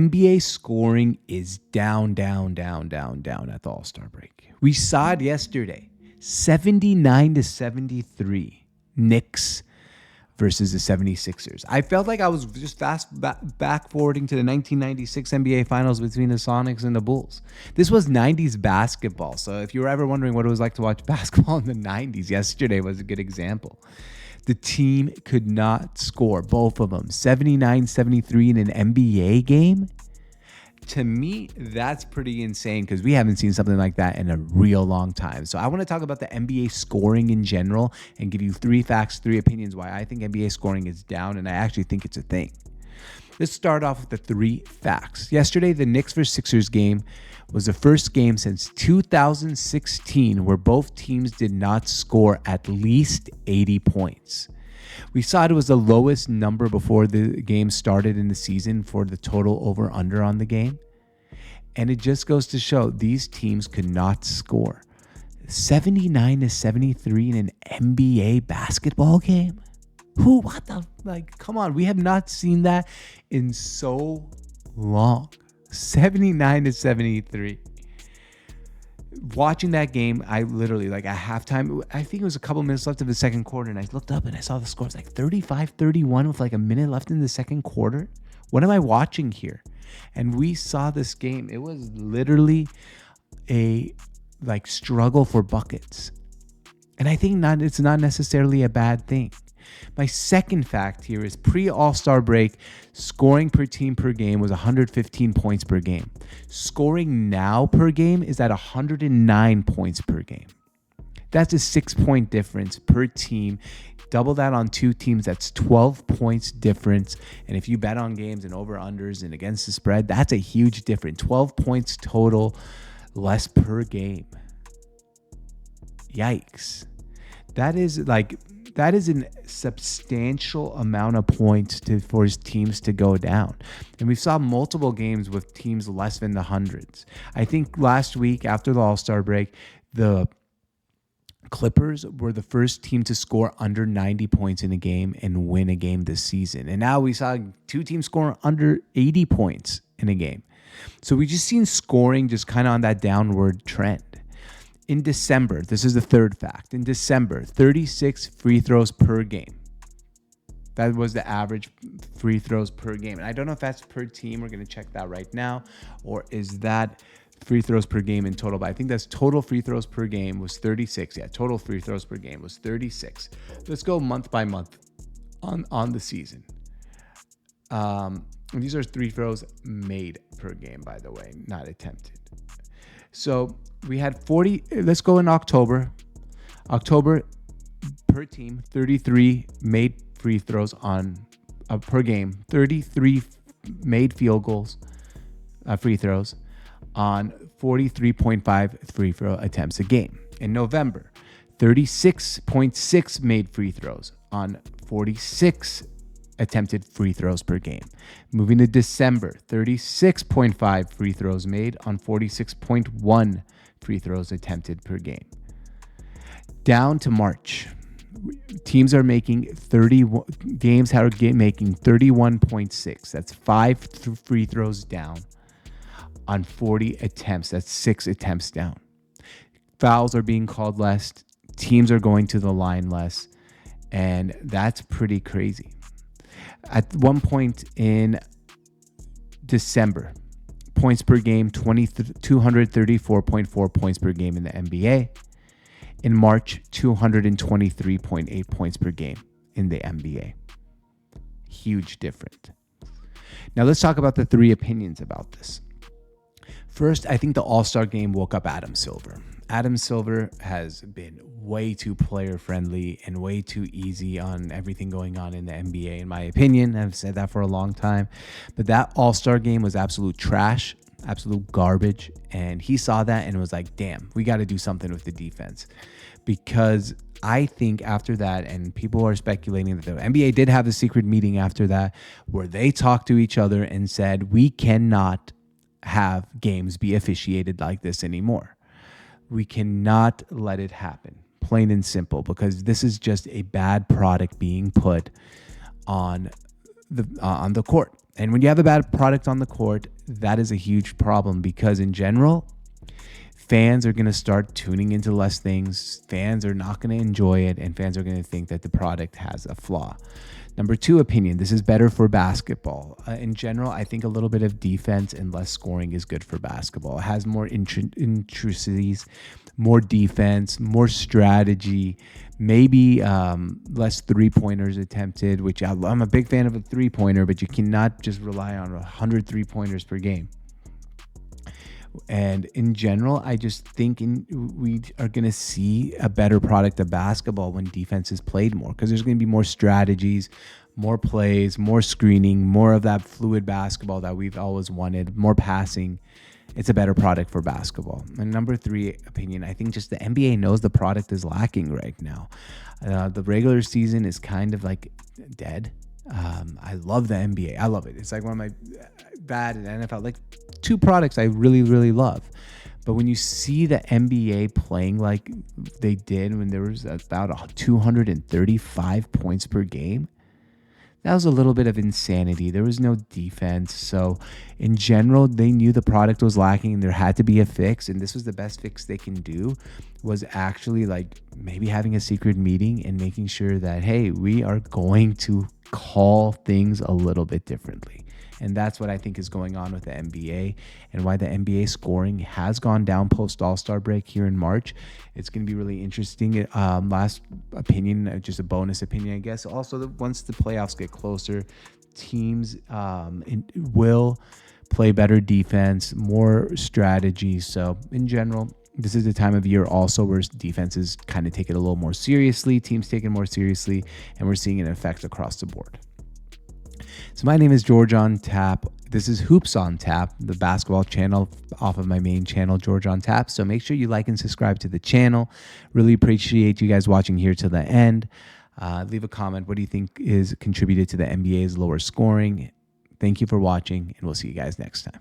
NBA scoring is down at the All-Star break. We saw it yesterday. 79-73. Knicks versus the 76ers. I felt like I was just back forwarding to the 1996 NBA Finals between the Sonics and the Bulls. This was 90s basketball. So if you were ever wondering what it was like to watch basketball in the 90s, yesterday was a good example. The team could not score, both of them. 79-73 in an NBA game. To me, that's pretty insane because we haven't seen something like that in a real long time. So I want to talk about the NBA scoring in general and give you 3 facts, 3 opinions why I think NBA scoring is down, and I actually think it's a thing. Let's start off with the 3 facts. Yesterday, the Knicks vs. Sixers game was the first game since 2016 where both teams did not score at least 80 points. We saw it was the lowest number before the game started in the season for the total over-under on the game. And it just goes to show these teams could not score. 79-73 in an NBA basketball game? Come on, we have not seen that in so long. 79-73. Watching that game, I literally, at halftime, I think it was a couple minutes left of the second quarter, and I looked up and I saw the score. It's 35-31 with a minute left in the second quarter. What am I watching here? And we saw this game. It was literally a struggle for buckets. And I think it's not necessarily a bad thing. My second fact here is pre-All-Star break, scoring per team per game was 115 points per game. Scoring now per game is at 109 points per game. That's a 6-point difference per team. Double that on 2 teams, that's 12 points difference. And if you bet on games and over-unders and against the spread, that's a huge difference. 12 points total less per game. Yikes. That is a substantial amount of points for his teams to go down. And we saw multiple games with teams less than the hundreds. I think last week after the All-Star break, the Clippers were the first team to score under 90 points in a game and win a game this season. And now we saw 2 teams score under 80 points in a game. So we just seen scoring just kind of on that downward trend. In December, this is the third fact. In December, 36 free throws per game. That was the average free throws per game. And I don't know if that's per team. We're going to check that right now. Or is that free throws per game in total? But I think that's total free throws per game was 36. Yeah, total free throws per game was 36. Let's go month by month on the season. These are free throws made per game, by the way, not attempted. So we had 40. Let's go in October. October per team, 33 made free throws per game. 33 made field goals, free throws on 43.5 free throw attempts a game. In November, 36.6 made free throws on 46 attempted free throws per game. Moving to December, 36.5 free throws made on 46.1 free throws attempted per game. Down to March, teams are making 31 games are making 31.6. That's 5 free throws down on 40 attempts. That's 6 attempts down. Fouls are being called less. Teams are going to the line less. And that's pretty crazy. At one point in December, points per game, 234.4 points per game in the NBA. In March, 223.8 points per game in the NBA. Huge difference. Now let's talk about the 3 opinions about this. First, I think the All-Star game woke up Adam Silver. Adam Silver has been way too player-friendly and way too easy on everything going on in the NBA, in my opinion. I've said that for a long time. But that All-Star game was absolute trash, absolute garbage. And he saw that and was like, damn, we got to do something with the defense. Because I think after that, and people are speculating that the NBA did have a secret meeting after that where they talked to each other and said, we cannot have games be officiated like this anymore. We cannot let it happen, plain and simple, because this is just a bad product being put on the court. And when you have a bad product on the court, that is a huge problem because in general, fans are going to start tuning into less things. Fans are not going to enjoy it, and fans are going to think that the product has a flaw. Number two, opinion. This is better for basketball. In general, I think a little bit of defense and less scoring is good for basketball. It has more intricacies, more defense, more strategy, maybe less three-pointers attempted, which I'm a big fan of a three-pointer, but you cannot just rely on 100 three-pointers per game. And in general, I just think we are going to see a better product of basketball when defense is played more, because there's going to be more strategies, more plays, more screening, more of that fluid basketball that we've always wanted, more passing. It's a better product for basketball. And number three, opinion, I think just the NBA knows the product is lacking right now. The regular season is kind of like dead. I love the NBA. I love it. It's like one of my bad in NFL, like two products I really, really love. But when you see the NBA playing like they did when there was about 235 points per game, that was a little bit of insanity. There was no defense. So in general, they knew the product was lacking and there had to be a fix. And this was the best fix they can do, was actually like maybe having a secret meeting and making sure that, hey, we are going to call things a little bit differently. And that's what I think is going on with the NBA, and why the NBA scoring has gone down post All-Star break here in March. It's going to be really interesting. Last opinion, just a bonus opinion, I guess. Also, once the playoffs get closer, teams will play better defense, more strategy. So in general, this is the time of year also where defenses kind of take it a little more seriously, teams take it more seriously, and we're seeing an effect across the board. So my name is George on Tap. This is Hoops on Tap, the basketball channel off of my main channel, George on Tap. So make sure you like and subscribe to the channel. Really appreciate you guys watching here to the end. Leave a comment. What do you think is contributed to the NBA's lower scoring? Thank you for watching, and we'll see you guys next time.